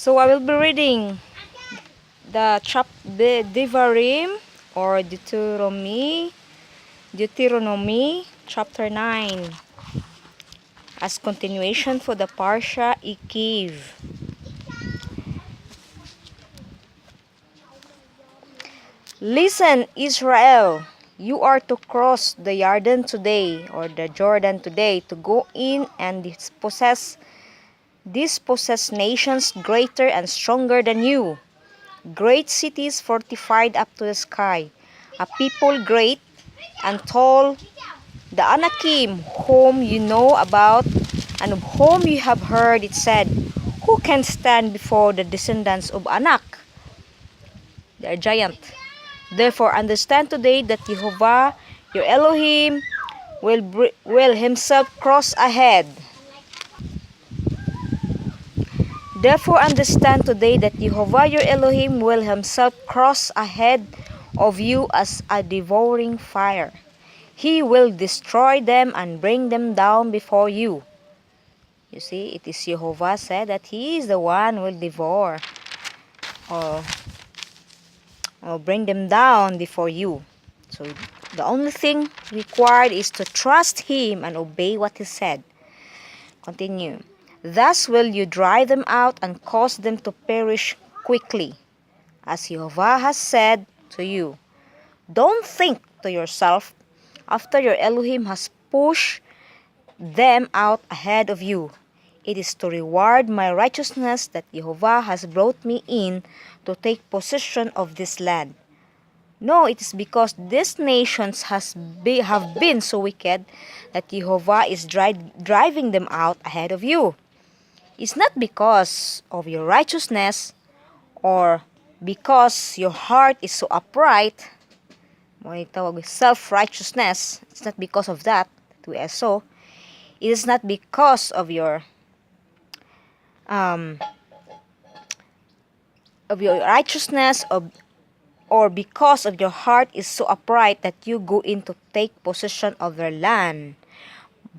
So I will be reading the Devarim or Deuteronomy chapter 9 as continuation for the Parasha Eikiv. Listen, Israel, you are to cross the Jordan today or the Jordan today to go in and dispossess nations greater and stronger than you. Great cities fortified up to the sky, a people great and tall, the Anakim, whom you know about and of whom you have heard it said, who can stand before the descendants of Anak? They are giant. Therefore understand today that Jehovah, your Elohim, will himself cross ahead. Therefore understand today that Jehovah your Elohim will himself cross ahead of you as a devouring fire. He will destroy them and bring them down before you. You see, it is Jehovah said that he is the one who will devour or bring them down before you. So the only thing required is to trust him and obey what he said. Continue. Thus will you drive them out and cause them to perish quickly, as Jehovah has said to you. Don't think to yourself, after your Elohim has pushed them out ahead of you, it is to reward my righteousness that Jehovah has brought me in to take possession of this land. No, it is because these nations have been so wicked that Jehovah is driving them out ahead of you. It's not because of your righteousness or because your heart is so upright, self-righteousness. It's not because of that we are so. It is not because of your righteousness or because of your heart is so upright that you go in to take possession of their land,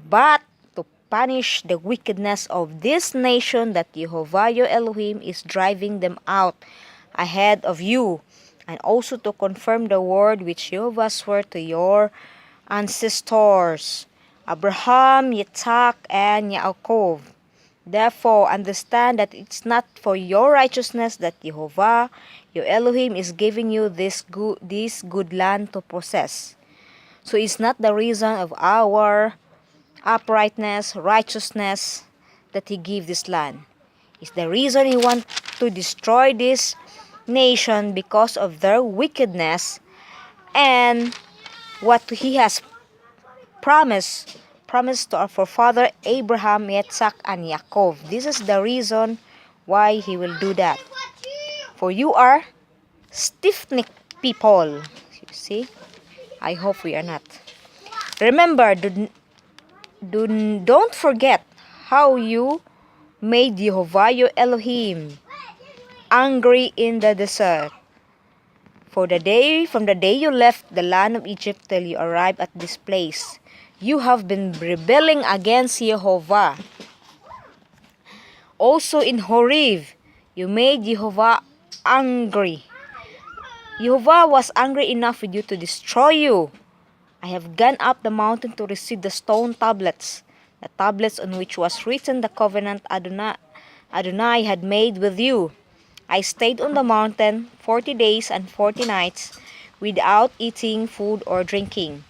but to punish the wickedness of this nation that Jehovah your Elohim is driving them out ahead of you, and also to confirm the word which Jehovah swore to your ancestors, Abraham, Yitzhak, and Yaakov. Therefore, understand that it's not for your righteousness that Jehovah, your Elohim, is giving you this good land to possess. So it's not the reason of our uprightness, righteousness that he gave this land. It's the reason he wants to destroy this nation because of their wickedness and what he has promised to our forefather Abraham, Yitzhak, and Yaakov. This is the reason why he will do that. For you are stiff-necked people. You see? I hope we are not. Remember, don't forget how you made Jehovah your Elohim angry in the desert. From the day you left the land of Egypt till you arrived at this place, you have been rebelling against Jehovah. Also in Horeb, you made Jehovah angry. Jehovah was angry enough with you to destroy you. I have gone up the mountain to receive the stone tablets, the tablets on which was written the covenant Adonai had made with you. I stayed on the mountain 40 days and 40 nights without eating food or drinking.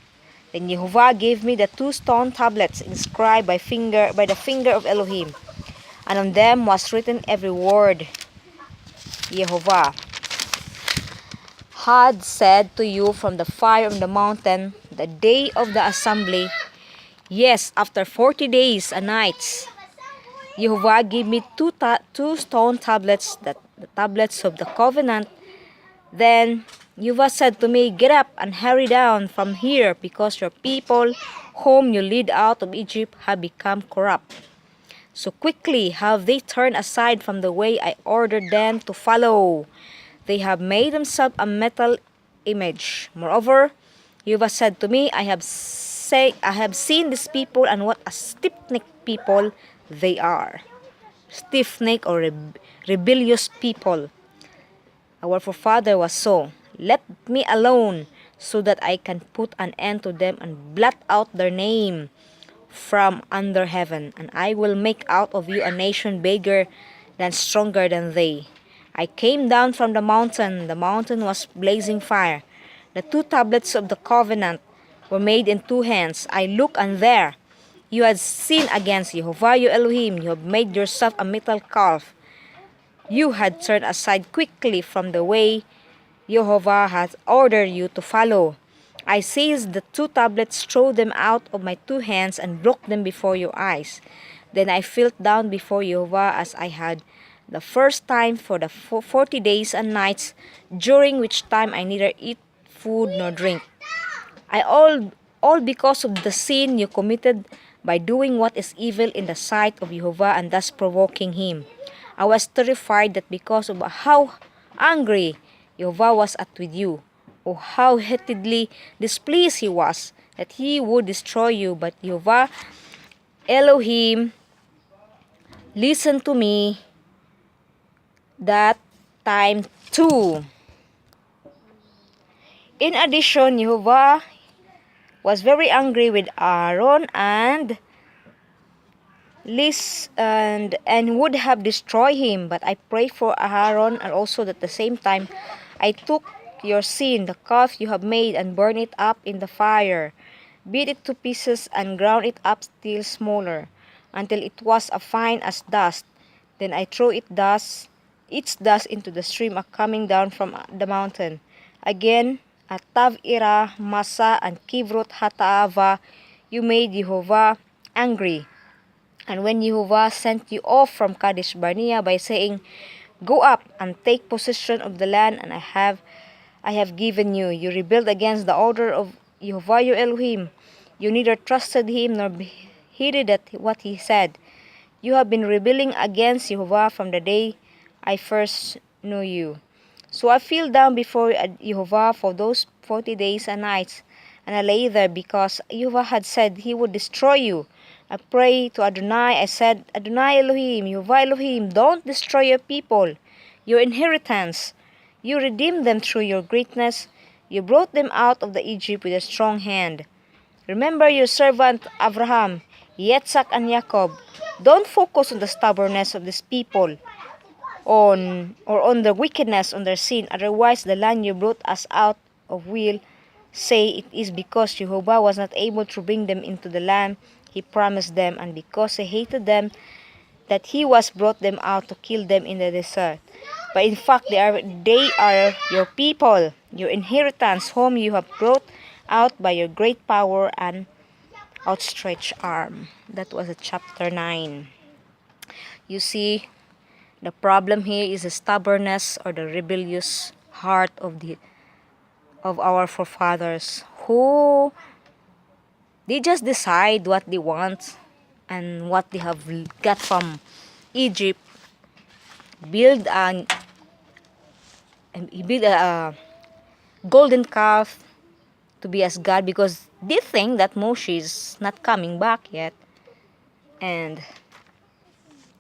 Then Jehovah gave me the 2 stone tablets inscribed by the finger of Elohim, and on them was written every word Jehovah had said to you from the fire on the mountain the day of the assembly. Yes, after 40 days and nights, Jehovah gave me two stone tablets, the tablets of the covenant. Then Jehovah said to me, get up and hurry down from here, because your people whom you lead out of Egypt have become corrupt. So quickly have they turned aside from the way I ordered them to follow. They have made themselves a metal image. Moreover, Jehovah said to me, I have seen these people and what a stiff-necked people they are. stiff-necked or rebellious people. Our forefather was so. Let me alone, so that I can put an end to them and blot out their name from under heaven, and I will make out of you a nation bigger than stronger than they. I came down from the mountain. The mountain was blazing fire. The 2 tablets of the covenant were made in 2 hands. I looked, and there you had sinned against Jehovah your Elohim. You have made yourself a metal calf. You had turned aside quickly from the way Jehovah has ordered you to follow. I seized the 2 tablets, threw them out of my 2 hands, and broke them before your eyes. Then I fell down before Jehovah as I had the first time for the 40 days and nights, during which time I neither eat food nor drink. All because of the sin you committed by doing what is evil in the sight of Jehovah and thus provoking him. I was terrified that because of how angry Jehovah was at with you, or how heatedly displeased he was, that he would destroy you. But Jehovah Elohim listened to me that time too. In addition, Jehovah was very angry with Aaron and would have destroyed him. But I prayed for Aaron, and also at the same time I took your sin, the calf you have made, and burned it up in the fire, beat it to pieces, and ground it up still smaller, until it was as fine as dust. Then I threw its dust into the stream coming down from the mountain. Again, at Tav-ira, Massa, and Kivrot Hataava, you made Jehovah angry. And when Jehovah sent you off from Kadesh Barnea by saying, "Go up and take possession of the land and I have given you," you rebelled against the order of Jehovah your Elohim. You neither trusted him nor heeded what he said. You have been rebelling against Jehovah from the day I first knew you. So I fell down before Jehovah for those 40 days and nights, and I lay there because Jehovah had said he would destroy you. I prayed to Adonai. I said, "Adonai Elohim, Jehovah Elohim, don't destroy your people, your inheritance. You redeemed them through your greatness. You brought them out of Egypt with a strong hand. Remember your servant Abraham, Yitzhak, and Jacob. Don't focus on the stubbornness of these people, on the wickedness, on their sin. Otherwise, the land you brought us out of will say it is because Jehovah was not able to bring them into the land he promised them, and because he hated them, that he was brought them out to kill them in the desert. But in fact, they are your people, your inheritance, whom you have brought out by your great power and outstretched arm." That was chapter 9. You see, the problem here is the stubbornness or the rebellious heart of our forefathers, who they just decide what they want and what they have got from Egypt. Build a golden calf to be as God, because they think that Moshe is not coming back yet. And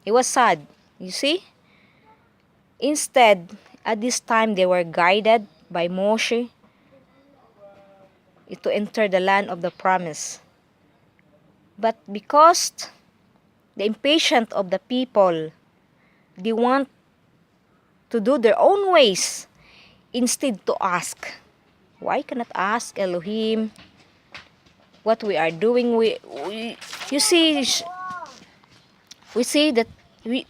it was sad, you see. Instead, at this time, they were guided by Moshe to enter the land of the promise. But because the impatient of the people, they want to do their own ways instead to ask. Why cannot ask Elohim what we are doing? You see, we say that we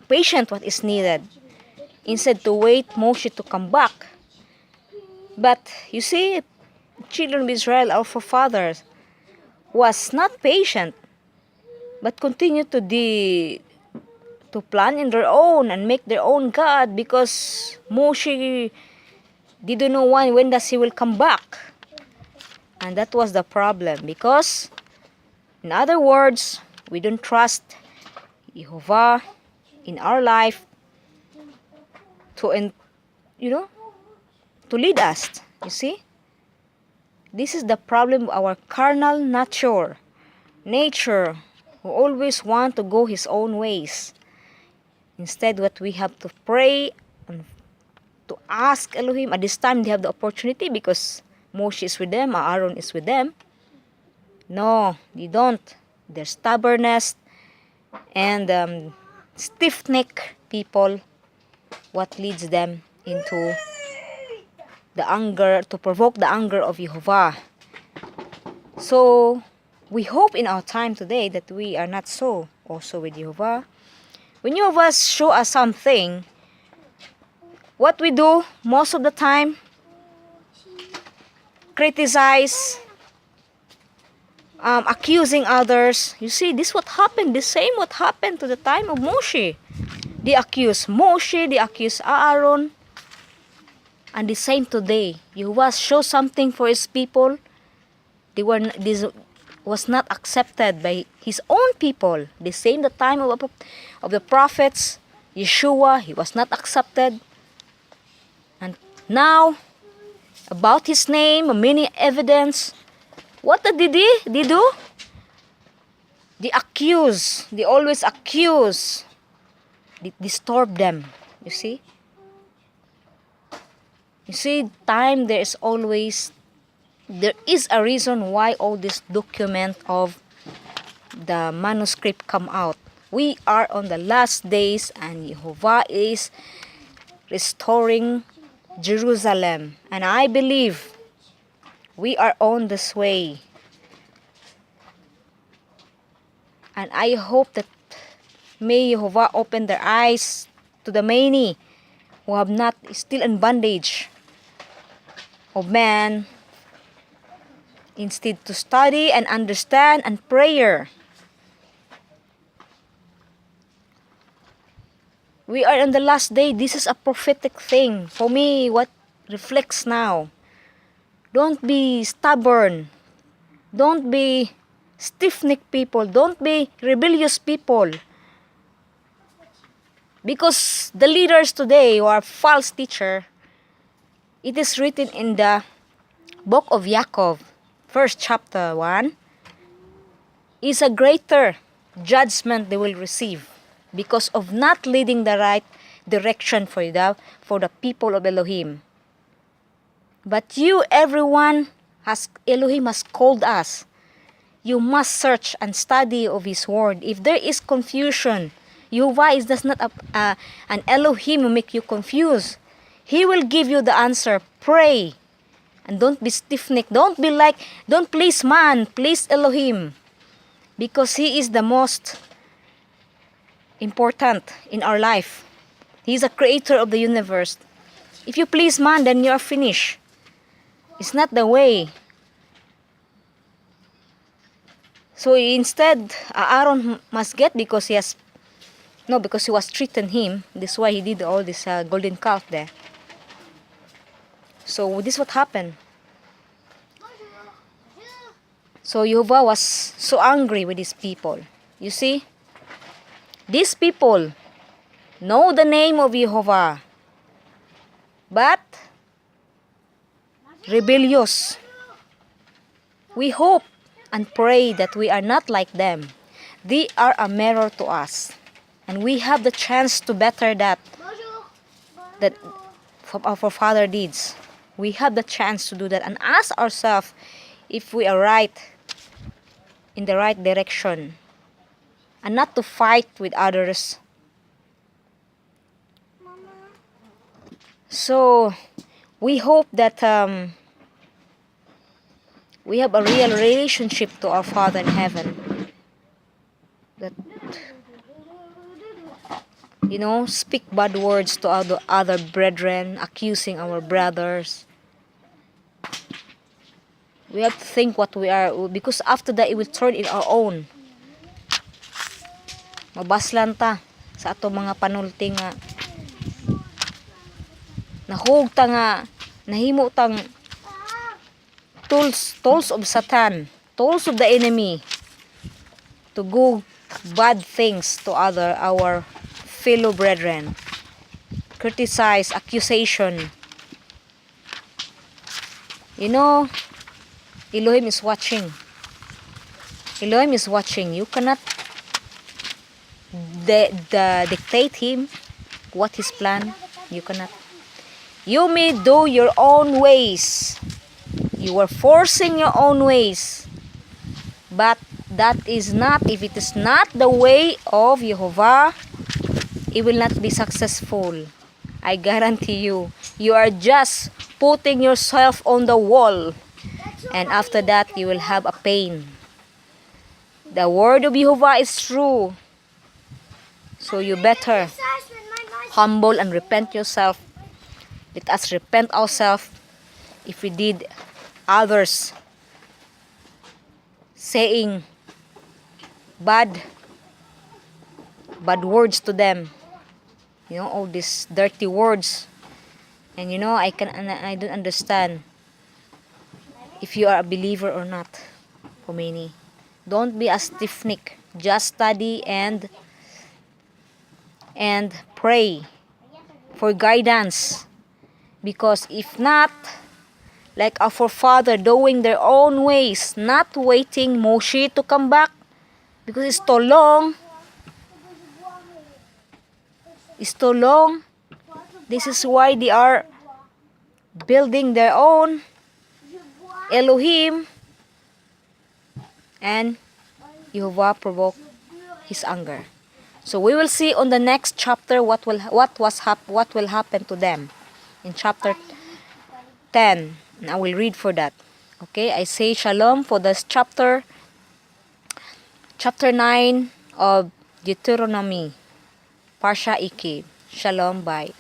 patient what is needed instead to wait Moshe to come back. But you see, children of Israel, our forefathers, was not patient, but continued to plan in their own and make their own God, because Moshe didn't know when does he will come back. And that was the problem, because in other words, we don't trust Jehovah in our life to lead us. You see, this is the problem of our carnal nature who always want to go his own ways Instead, what we have to pray and to ask Elohim. At this time, they have the opportunity because Moshe is with them, Aaron is with them. No, they don't. Their stubbornness and stiff-necked people, what leads them into the anger, to provoke the anger of Jehovah. So, we hope in our time today that we are not so also with Jehovah. When Jehovah show us something, what we do most of the time, criticize, accusing others. You see, this what happened, the same what happened to the time of Moshe. They accuse Moshe, they accuse Aaron. And the same today. Jehovah show something for his people. This was not accepted by his own people. The same the time of the prophets, Yeshua, he was not accepted. And now, about his name, many evidence. What did they do? They accuse. They always accuse. They disturb them. You see? You see, time there is a reason why all this document of the manuscript come out. We are on the last days and Jehovah is restoring Jerusalem. And I believe we are on this way. And I hope that may Jehovah open their eyes to the many who have not still in bondage of man, instead to study and understand and prayer. We are on the last day. This is a prophetic thing. For me, what reflects now. Don't be stubborn. Don't be stiff-necked people. Don't be rebellious people. Because the leaders today who are false teacher, it is written in the book of Yaakov, first chapter 1, is a greater judgment they will receive because of not leading the right direction for the people of Elohim. But you, everyone, Elohim has called us. You must search and study of His word. If there is confusion, Jehovah is not an Elohim who make you confused. He will give you the answer. Pray. And don't be stiff-necked. Don't please man, please Elohim. Because He is the most important in our life. He is the creator of the universe. If you please man, then you are finished. It's not the way. So instead, Aaron must get because he was treating him. That's why he did all this golden calf there. So this is what happened. So Jehovah was so angry with his people. You see? These people know the name of Jehovah, but rebellious. We hope and pray that we are not like them. They are a mirror to us. And we have the chance to better that from our father deeds. We have the chance to do that and ask ourselves if we are right, in the right direction, and not to fight with others. So, we hope that we have a real relationship to our Father in heaven. That, speak bad words to other brethren, accusing our brothers. We have to think what we are, because after that, it will turn in our own. Mabaslan ta sa ato mga panulti nga nahug ta nga nahimo tang tools of Satan, tools of the enemy to go bad things to our fellow brethren. Criticize, accusation. Elohim is watching. Elohim is watching. You cannot dictate him what his plan. You cannot. You may do your own ways. You are forcing your own ways. But that is not, if it is not the way of Jehovah, it will not be successful. I guarantee you. You are just putting yourself on the wall. And after that, you will have a pain. The word of Jehovah is true. So you better humble and repent yourself. Let us repent ourselves if we did others saying bad words to them. You know, all these dirty words. And you know, I don't understand if you are a believer or not. For many, don't be a stiff-neck. Just study and pray for guidance. Because if not, like our forefather doing their own ways, not waiting Moshe to come back because it's too long. It's too long. This is why they are building their own Elohim, and Jehovah provoked his anger. So we will see on the next chapter what will happen to them in chapter 10. And I will read for that. Okay, I say shalom for this chapter 9 of Deteuronomy, Parasha Eikiv. Shalom, bye.